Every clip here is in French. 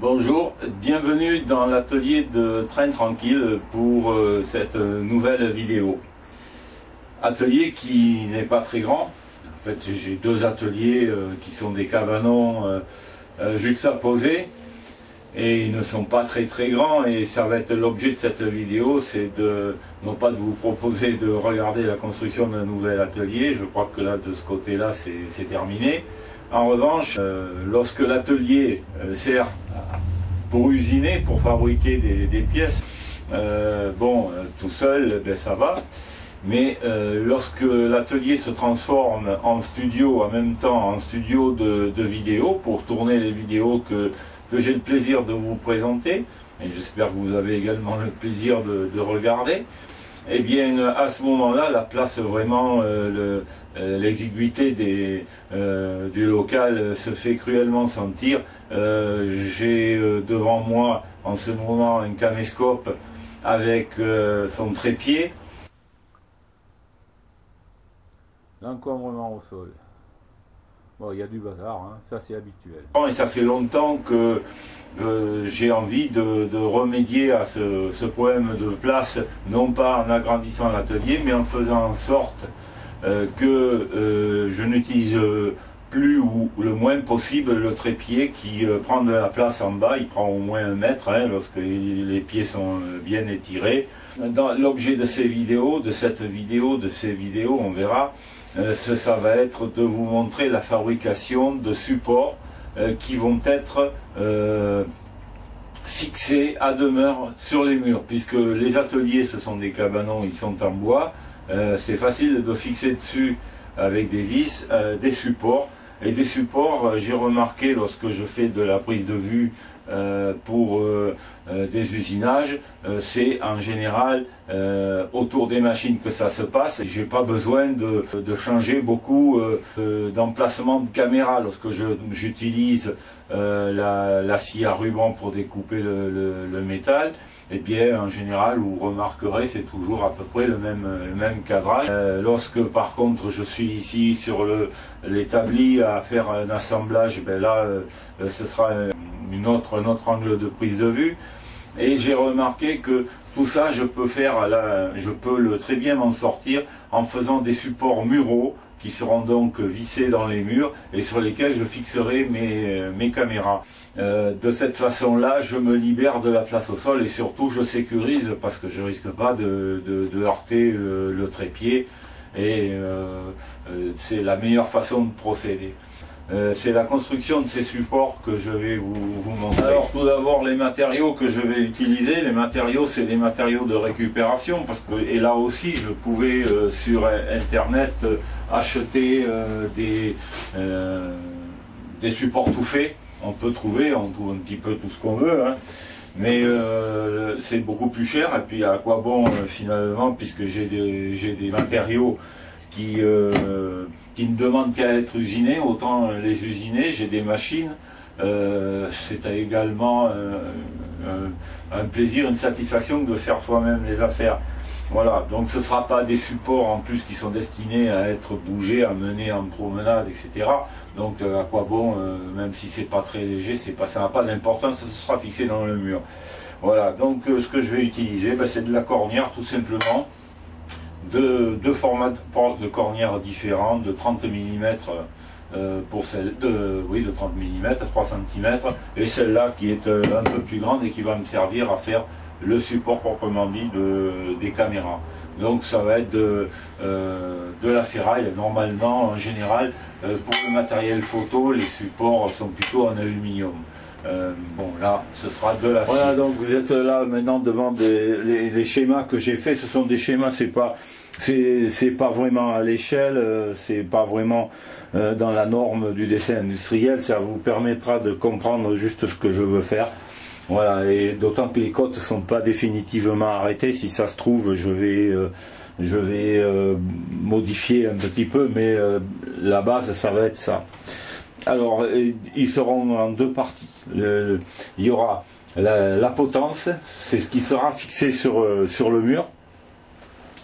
Bonjour, bienvenue dans l'atelier de Train Tranquille pour cette nouvelle vidéo. Atelier qui n'est pas très grand. En fait, j'ai deux ateliers qui sont des cabanons juxtaposés et ils ne sont pas très grands, et ça va être l'objet de cette vidéo, c'est non pas de vous proposer de regarder la construction d'un nouvel atelier. Je crois que là, de ce côté-là, c'est terminé. En revanche, lorsque l'atelier sert pour usiner, pour fabriquer des pièces, tout seul, ça va. Mais lorsque l'atelier se transforme en studio, en même temps en studio de vidéo, pour tourner les vidéos que j'ai le plaisir de vous présenter, et j'espère que vous avez également le plaisir de regarder, eh bien à ce moment-là, la place vraiment, l'exiguïté du local se fait cruellement sentir. J'ai devant moi en ce moment un caméscope avec son trépied. L'encombrement au sol. Bon, il y a du bazar, hein, ça c'est habituel. Et ça fait longtemps que j'ai envie de remédier à ce problème de place, non pas en agrandissant l'atelier, mais en faisant en sorte que je n'utilise plus ou le moins possible le trépied qui prend de la place en bas. Il prend au moins 1 mètre lorsque les pieds sont bien étirés. Dans l'objet de ces vidéos, de ces vidéos, on verra, ça va être de vous montrer la fabrication de supports qui vont être fixés à demeure sur les murs, puisque les ateliers, ce sont des cabanons, ils sont en bois. C'est facile de fixer dessus avec des vis des supports. Et des supports, j'ai remarqué lorsque je fais de la prise de vue pour des usinages, c'est en général autour des machines que ça se passe. J'ai pas besoin de changer beaucoup d'emplacement de caméra lorsque j'utilise la scie à ruban pour découper le métal. Eh bien, en général, vous remarquerez, c'est toujours à peu près le même cadrage. Lorsque, par contre, je suis ici sur l'établi à faire un assemblage, là, ce sera un autre angle de prise de vue. Et j'ai remarqué que tout ça, je peux très bien m'en sortir en faisant des supports muraux qui seront donc vissés dans les murs et sur lesquels je fixerai mes caméras. De cette façon-là, je me libère de la place au sol et surtout je sécurise parce que je risque pas de heurter le trépied, et c'est la meilleure façon de procéder. C'est la construction de ces supports que je vais vous montrer. Alors tout d'abord, les matériaux que je vais utiliser. Les matériaux, c'est des matériaux de récupération, parce que, et là aussi je pouvais sur internet acheter des supports tout faits. On peut trouver, on trouve un petit peu tout ce qu'on veut, hein. Mais c'est beaucoup plus cher. Et puis à quoi bon finalement, puisque j'ai des matériaux qui ne demandent qu'à être usinés, autant les usiner. J'ai des machines, c'est également un plaisir, une satisfaction de faire soi-même les affaires. Voilà, donc ce ne sera pas des supports en plus qui sont destinés à être bougés, à mener en promenade, etc. Donc à quoi bon, même si c'est pas très léger, ça n'a pas d'importance, ça sera fixé dans le mur. Voilà, donc ce que je vais utiliser, c'est de la cornière tout simplement, deux formats de cornière différents, de 30 mm pour celle de 30 mm, 3 cm, et celle-là qui est un peu plus grande et qui va me servir à faire le support proprement dit des caméras. Donc ça va être de la ferraille. Normalement, en général, pour le matériel photo, les supports sont plutôt en aluminium. Bon, là, ce sera de la scie. Voilà, donc vous êtes là maintenant devant les schémas que j'ai fait. Ce sont des schémas, c'est pas vraiment à l'échelle, c'est pas vraiment dans la norme du dessin industriel. Ça vous permettra de comprendre juste ce que je veux faire. Voilà, et d'autant que les côtes ne sont pas définitivement arrêtées. Si ça se trouve, je vais modifier un petit peu, mais la base, ça va être ça. Alors, ils seront en 2 parties. Il y aura la potence, c'est ce qui sera fixé sur le mur.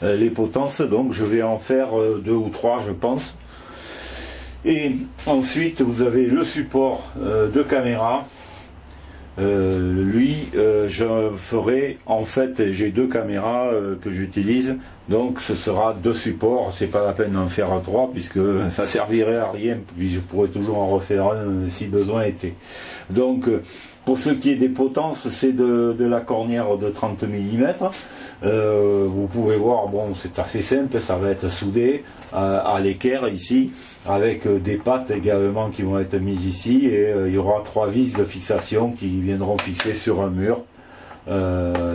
Les potences, donc je vais en faire 2 ou 3, je pense. Et ensuite, vous avez le support de caméra. lui, je ferai, en fait, j'ai deux caméras que j'utilise, donc ce sera deux supports, c'est pas la peine d'en faire trois, puisque ça servirait à rien, puis je pourrais toujours en refaire un si besoin était. Donc, pour ce qui est des potences, c'est de la cornière de 30 mm. Vous pouvez voir, bon, c'est assez simple, ça va être soudé à l'équerre ici, avec des pattes également qui vont être mises ici, et il y aura 3 vis de fixation qui viendront fixer sur un mur,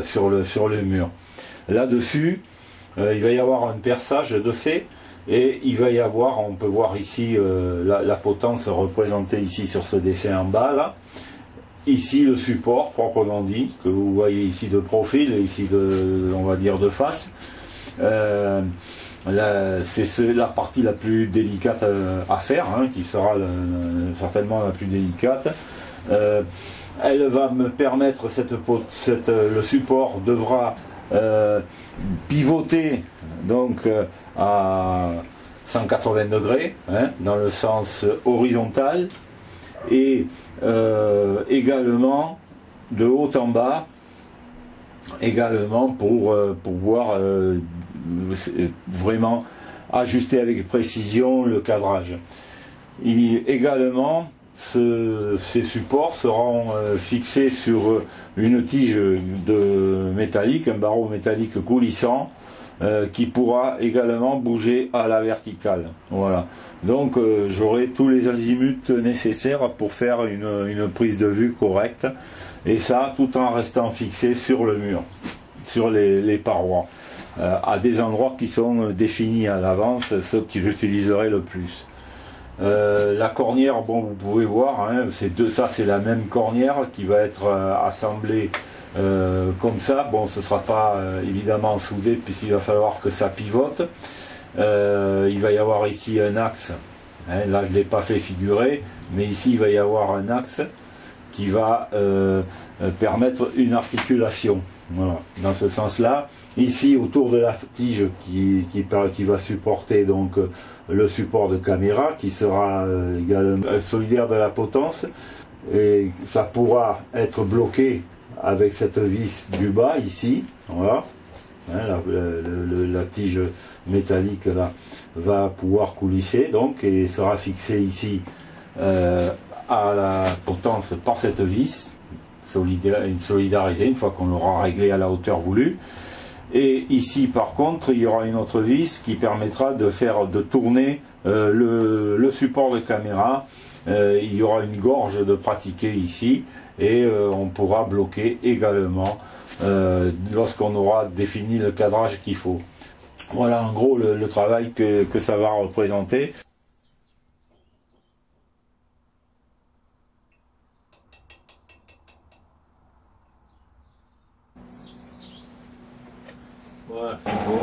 sur le mur. Là-dessus, il va y avoir un perçage de fait, et il va y avoir, on peut voir ici la potence représentée ici sur ce dessin en bas là. Ici le support proprement dit, que vous voyez ici de profil et ici on va dire de face. C'est la partie la plus délicate à faire, hein, qui sera certainement la plus délicate. Elle va me permettre, le support devra pivoter donc à 180 degrés, hein, dans le sens horizontal, et également de haut en bas, également pour pouvoir vraiment ajuster avec précision le cadrage. Également, ces supports seront fixés sur une tige de métallique, un barreau métallique coulissant, qui pourra également bouger à la verticale. Voilà. Donc j'aurai tous les azimuts nécessaires pour faire une prise de vue correcte, et ça tout en restant fixé sur le mur, sur les parois, à des endroits qui sont définis à l'avance, ceux que j'utiliserai le plus. La cornière, bon, vous pouvez voir, hein, ça c'est la même cornière qui va être assemblée comme ça. Bon, ce ne sera pas évidemment soudé, puisqu'il va falloir que ça pivote. Il va y avoir ici un axe, hein, là je ne l'ai pas fait figurer, mais ici il va y avoir un axe qui va permettre une articulation, voilà, dans ce sens là. Ici autour de la tige qui va supporter donc le support de caméra, qui sera également solidaire de la potence, et ça pourra être bloqué avec cette vis du bas ici, voilà, hein, la tige métallique là va pouvoir coulisser donc, et sera fixée ici à la potence par cette vis solidarisée une fois qu'on l'aura réglé à la hauteur voulue. Et ici par contre il y aura une autre vis qui permettra de tourner le support de caméra. Il y aura une gorge de pratiquer ici, et on pourra bloquer également lorsqu'on aura défini le cadrage qu'il faut. Voilà en gros le travail que ça va représenter. Voilà, c'est beau.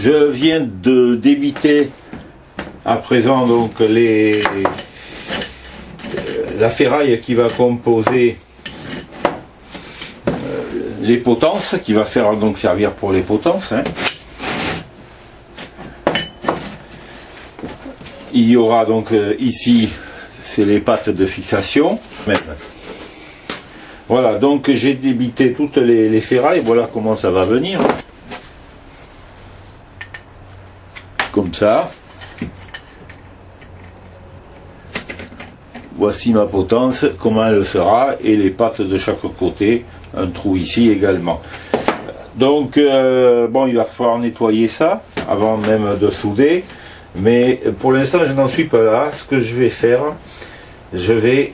Je viens de débiter à présent donc la ferraille qui va composer les potences, qui va faire donc servir pour les potences. Hein. Il y aura donc ici, c'est les pattes de fixation. Voilà, donc j'ai débité toutes les ferrailles, voilà comment ça va venir. Comme ça. Voici ma potence, comment elle sera, et les pattes de chaque côté, un trou ici également. Donc, bon, il va falloir nettoyer ça, avant même de souder. Mais pour l'instant je n'en suis pas là. Ce que je vais faire, je vais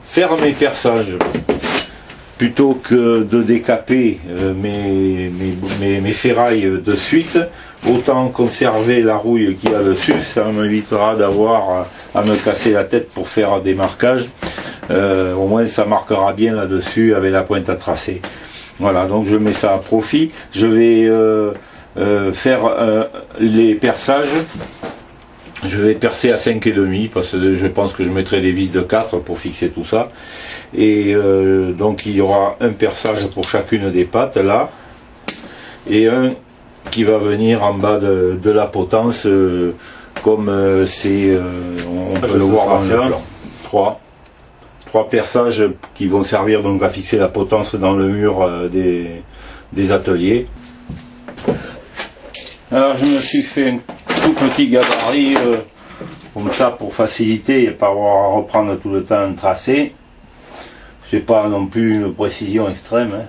faire mes perçages plutôt que de décaper mes ferrailles de suite. Autant conserver la rouille qu'il y a dessus, ça m'évitera d'avoir à me casser la tête pour faire des marquages. Au moins ça marquera bien là-dessus avec la pointe à tracer. Voilà, donc je mets ça à profit. Je vais faire les perçages. Je vais percer à 5,5 parce que je pense que je mettrai des vis de 4 pour fixer tout ça. Et donc il y aura un perçage pour chacune des pattes là, et un qui va venir en bas de la potence, comme c'est, on peut le voir dans le plan. Trois perçages qui vont servir donc à fixer la potence dans le mur des ateliers. Alors je me suis fait un tout petit gabarit comme ça pour faciliter et pas avoir à reprendre tout le temps un tracé. C'est pas non plus une précision extrême. Hein.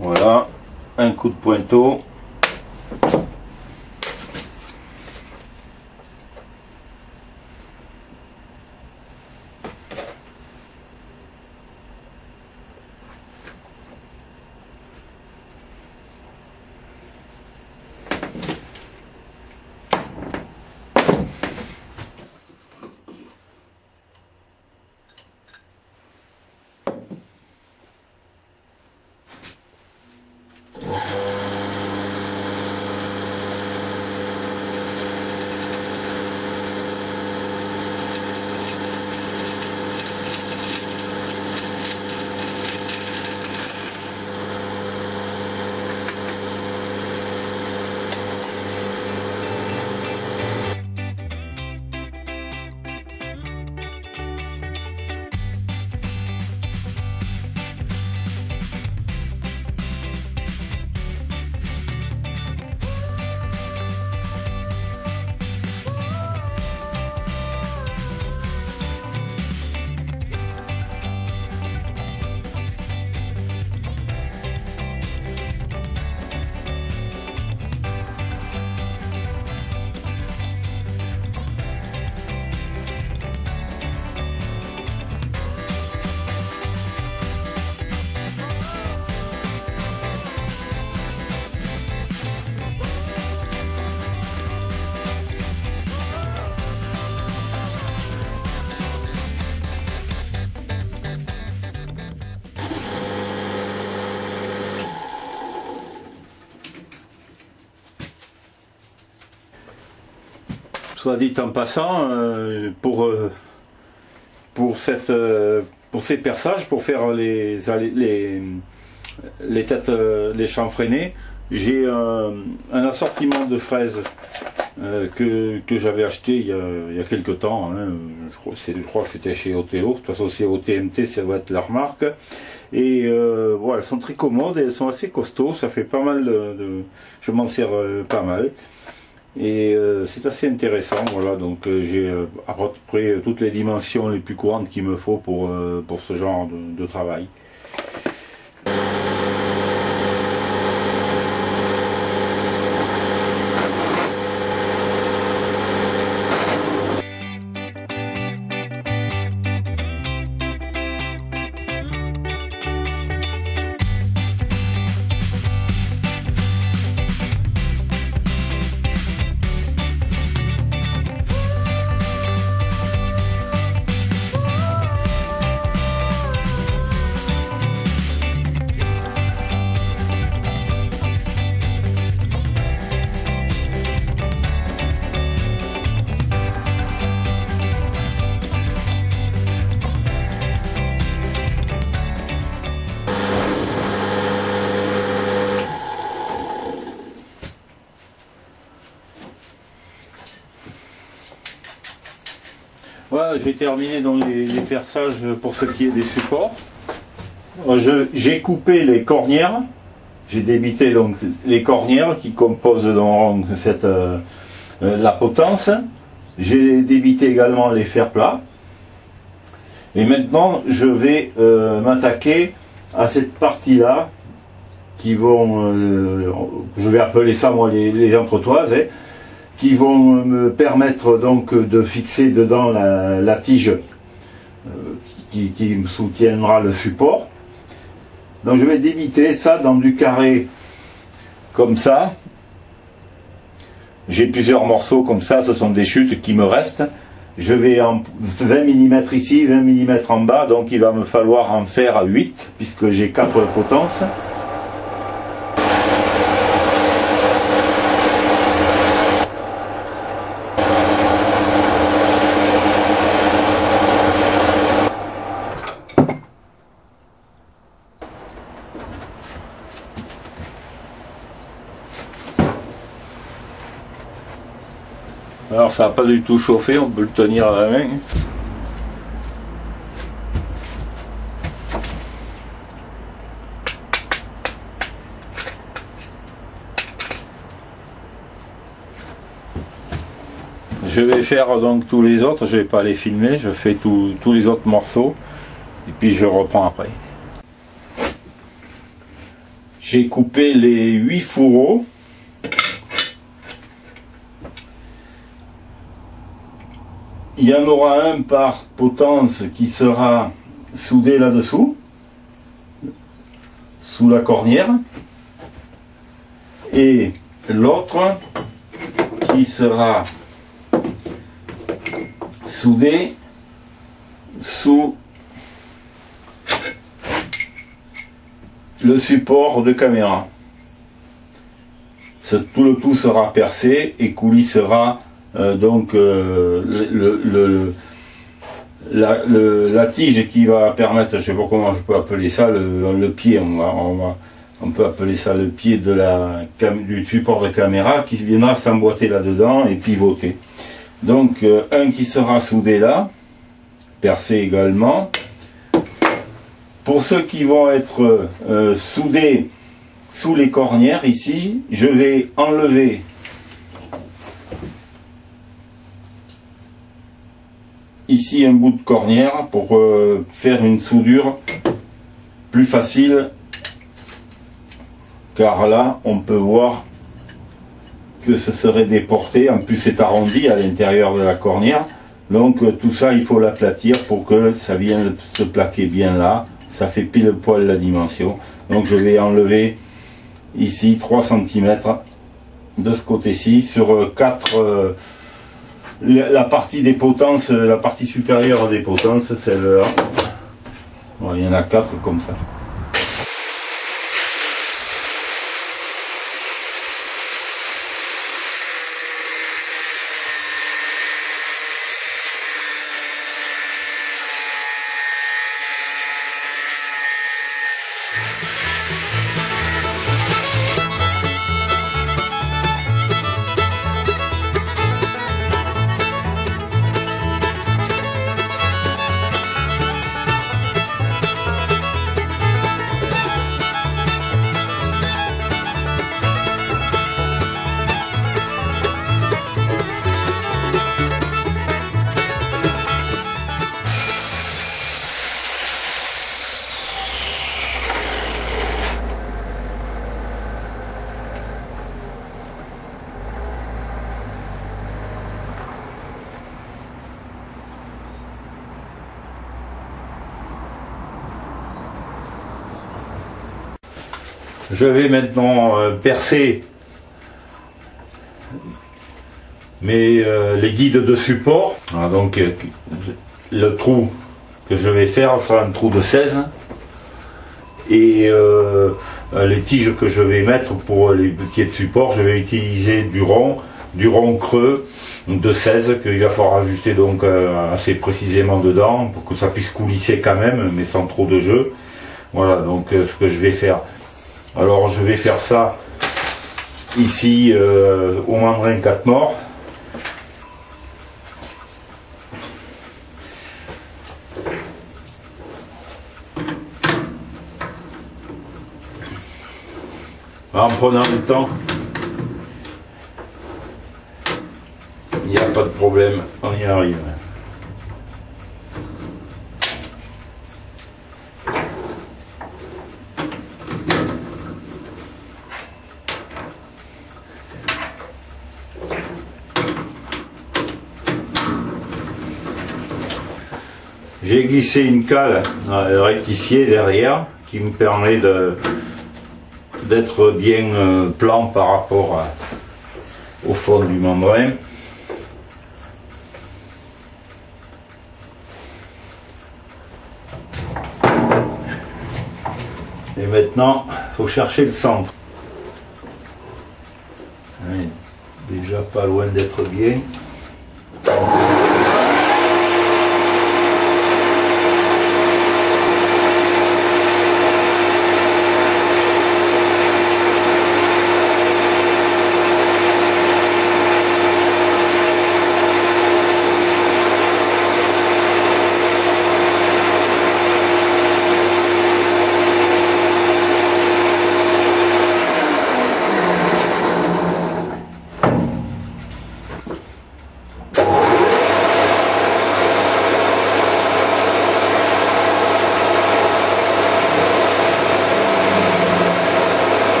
Voilà, un coup de pointeau. Soit dit en passant, pour ces perçages, pour faire les têtes, les chanfreinés, j'ai un assortiment de fraises que j'avais acheté il y a quelque temps. Hein. Je crois que c'était chez Othello. De toute façon, c'est OTMT, ça doit être leur marque. Et voilà, elles sont très commodes et elles sont assez costauds. Ça fait pas mal je m'en sers pas mal. Et c'est assez intéressant, voilà, donc j'ai à peu près toutes les dimensions les plus courantes qu'il me faut pour ce genre de travail. Voilà, j'ai terminé donc les perçages pour ce qui est des supports. J'ai coupé les cornières, j'ai débité donc les cornières qui composent donc la potence. J'ai débité également les fers plats. Et maintenant, je vais m'attaquer à cette partie-là, qui vont, je vais appeler ça moi les entretoises, qui vont me permettre donc de fixer dedans la tige qui me soutiendra le support. Donc je vais débiter ça dans du carré comme ça. J'ai plusieurs morceaux comme ça, ce sont des chutes qui me restent. Je vais en 20 mm ici, 20 mm en bas, donc il va me falloir en faire 8 puisque j'ai 4 potences. Alors ça n'a pas du tout chauffé, on peut le tenir à la main. Je vais faire donc tous les autres, je ne vais pas les filmer, je fais tous les autres morceaux et puis je reprends après. J'ai coupé les 8 fourreaux. Il y en aura un par potence qui sera soudé là-dessous, sous la cornière, et l'autre qui sera soudé sous le support de caméra. Tout le tout sera percé et coulissera donc la tige qui va permettre, je ne sais pas comment je peux appeler ça, le pied, on peut appeler ça le pied du support de caméra qui viendra s'emboîter là-dedans et pivoter. Donc un qui sera soudé là, percé également. Pour ceux qui vont être soudés sous les cornières ici, je vais enlever ici un bout de cornière pour faire une soudure plus facile, car là on peut voir que ce serait déporté, en plus c'est arrondi à l'intérieur de la cornière, donc tout ça il faut l'aplatir pour que ça vienne se plaquer bien là, ça fait pile poil la dimension. Donc je vais enlever ici 3 cm de ce côté-ci sur 4 la partie des potences, la partie supérieure des potences, celle-là. Bon, il y en a 4 comme ça. Je vais maintenant percer les guides de support. Voilà, donc le trou que je vais faire sera un trou de 16 et les tiges que je vais mettre pour les pieds de support, je vais utiliser du rond creux de 16 qu'il va falloir ajuster donc assez précisément dedans pour que ça puisse coulisser quand même, mais sans trop de jeu. Voilà donc ce que je vais faire. Alors je vais faire ça ici au mandrin 4 morts. En prenant le temps, il n'y a pas de problème, on y arrive. J'ai glissé une cale rectifiée derrière qui me permet d'être bien plan par rapport au fond du membrane. Et maintenant, il faut chercher le centre. Allez, déjà pas loin d'être bien.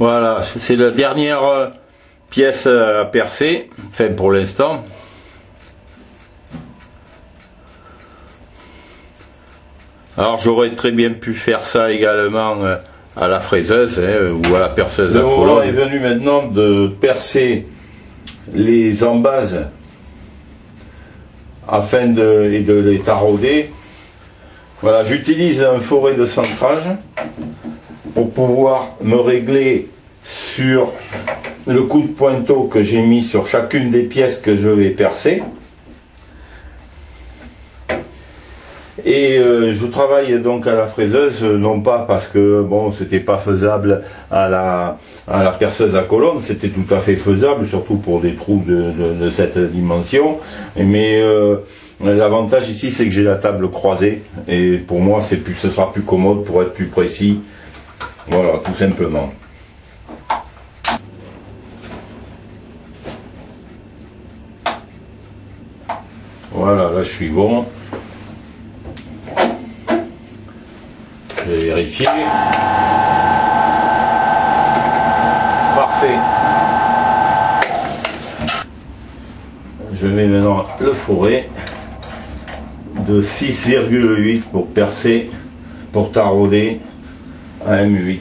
Voilà, c'est la dernière pièce à percer, enfin pour l'instant. Alors j'aurais très bien pu faire ça également à la fraiseuse ou à la perceuse à colonne. Le moment est venu maintenant de percer les embases afin de les tarauder. Voilà, j'utilise un forêt de centrage pour pouvoir me régler sur le coup de pointeau que j'ai mis sur chacune des pièces que je vais percer. Et je travaille donc à la fraiseuse, non pas parce que bon, c'était pas faisable à la perceuse à colonne, c'était tout à fait faisable, surtout pour des trous de cette dimension. Mais l'avantage ici, c'est que j'ai la table croisée, et pour moi, ce sera plus commode pour être plus précis. Voilà, tout simplement. Voilà, là je suis bon. Je vais vérifier. Parfait. Je mets maintenant le fourré de 6,8 pour percer, pour tarauder à M8.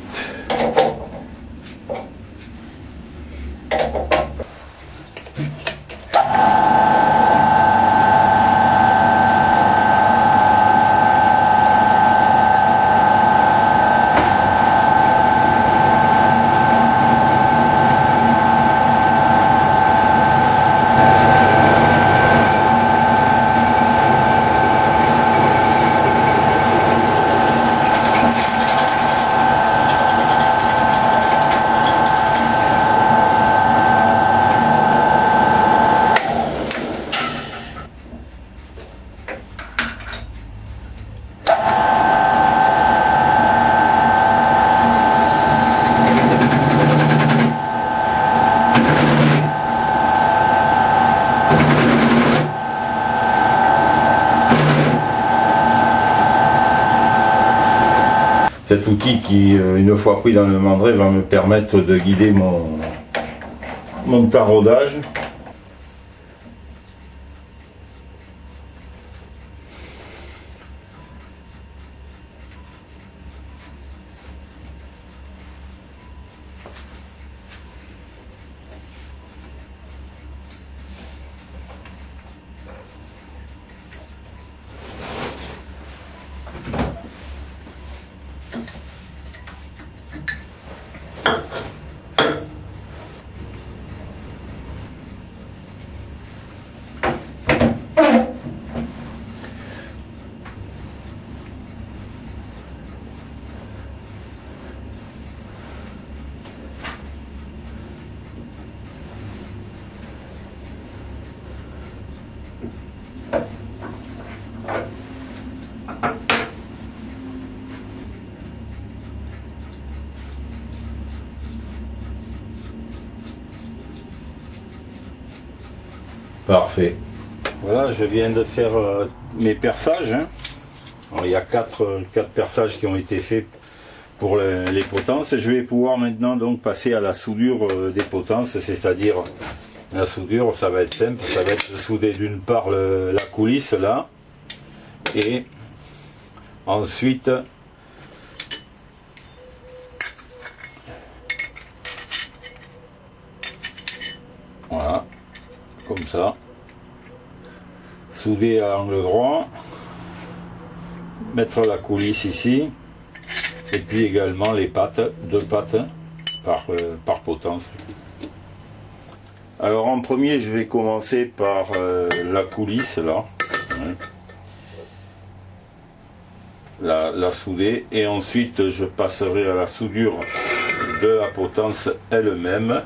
cet outil qui, une fois pris dans le mandré, va me permettre de guider mon taraudage. Parfait. Voilà, je viens de faire mes perçages. Hein. Alors, il y a quatre perçages qui ont été faits pour les potences. Je vais pouvoir maintenant donc passer à la soudure des potences, c'est-à-dire la soudure, ça va être simple, ça va être de souder d'une part la coulisse là, et ensuite voilà, comme ça, souder à angle droit, mettre la coulisse ici, et puis également les pattes, 2 pattes par potence. Alors en premier, je vais commencer par la coulisse là, hein, la souder, et ensuite je passerai à la soudure de la potence elle-même,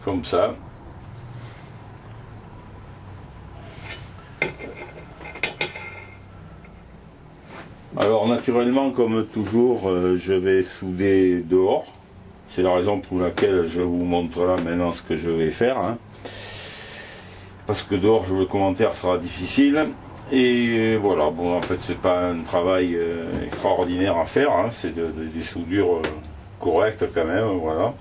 comme ça. Alors naturellement, comme toujours, je vais souder dehors. C'est la raison pour laquelle je vous montre là maintenant ce que je vais faire. Hein. Parce que dehors, le commentaire sera difficile. Et voilà, bon, en fait, c'est pas un travail extraordinaire à faire. Hein. C'est des soudures correctes quand même, voilà.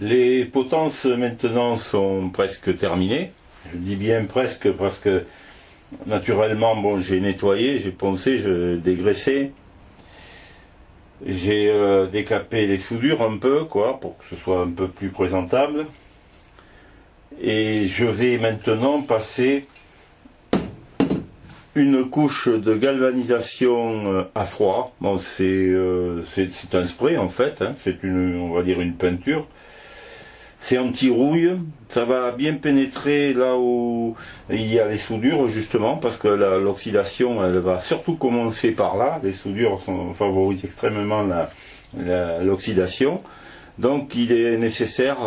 Les potences maintenant sont presque terminées. Je dis bien presque parce que naturellement, bon, j'ai nettoyé, j'ai poncé, j'ai dégraissé. J'ai décapé les soudures un peu, quoi, pour que ce soit un peu plus présentable. Et je vais maintenant passer une couche de galvanisation à froid. Bon, c'est un spray en fait, hein. C'est on va dire une peinture. C'est anti-rouille, ça va bien pénétrer là où il y a les soudures justement, parce que l'oxydation elle va surtout commencer par là. Les soudures favorisent extrêmement l'oxydation. Donc il est nécessaire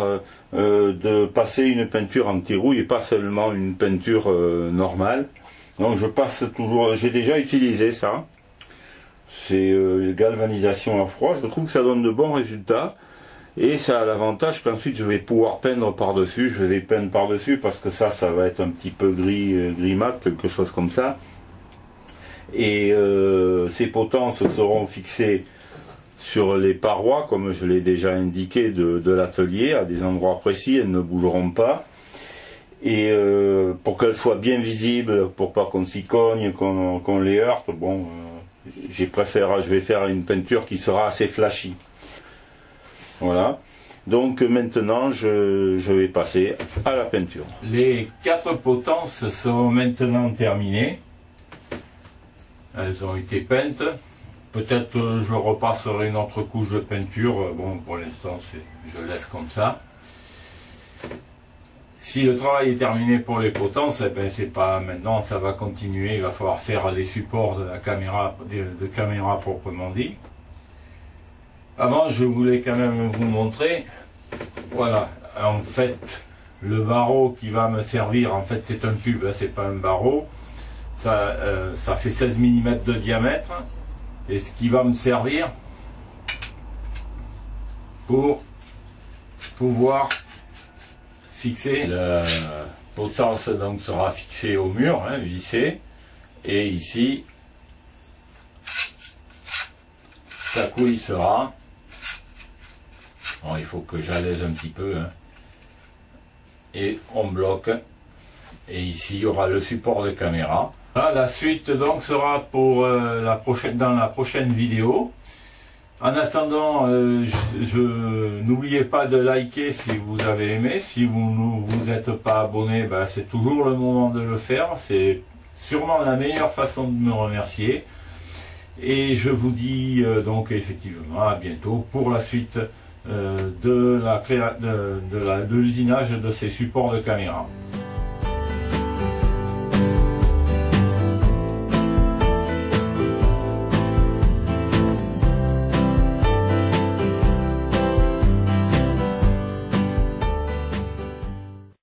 de passer une peinture anti-rouille et pas seulement une peinture normale. Donc je passe toujours, j'ai déjà utilisé ça. C'est galvanisation à froid, je trouve que ça donne de bons résultats. Et ça a l'avantage qu'ensuite je vais pouvoir peindre par-dessus. Je vais peindre par-dessus parce que ça va être un petit peu gris mat, quelque chose comme ça. Et ces potences seront fixées sur les parois, comme je l'ai déjà indiqué, de l'atelier, à des endroits précis, elles ne bougeront pas. Et pour qu'elles soient bien visibles, pour pas qu'on s'y cogne, qu'on les heurte, bon, je vais faire une peinture qui sera assez flashy. Voilà. Donc maintenant, je vais passer à la peinture. Les 4 potences sont maintenant terminées. Elles ont été peintes. Peut-être je repasserai une autre couche de peinture. Bon, pour l'instant, je laisse comme ça. Si le travail est terminé pour les potences, eh ben, c'est pas maintenant, ça va continuer. Il va falloir faire les supports de la caméra, de caméra proprement dit. Avant, je voulais quand même vous montrer, voilà, en fait, le barreau qui va me servir, en fait, c'est un tube, hein, c'est pas un barreau. Ça fait 16 mm de diamètre, et ce qui va me servir pour pouvoir fixer la potence, donc sera fixée au mur, hein, vissée, et ici, sa couille sera. Bon, il faut que j'allège un petit peu, hein. Et on bloque, et ici il y aura le support de caméra. Là, la suite donc sera pour dans la prochaine vidéo. En attendant, n'oubliez pas de liker si vous avez aimé. Si vous n'êtes pas abonné, bah, c'est toujours le moment de le faire. C'est sûrement la meilleure façon de me remercier. Et je vous dis donc effectivement à bientôt pour la suite de l'usinage de ces supports de caméra.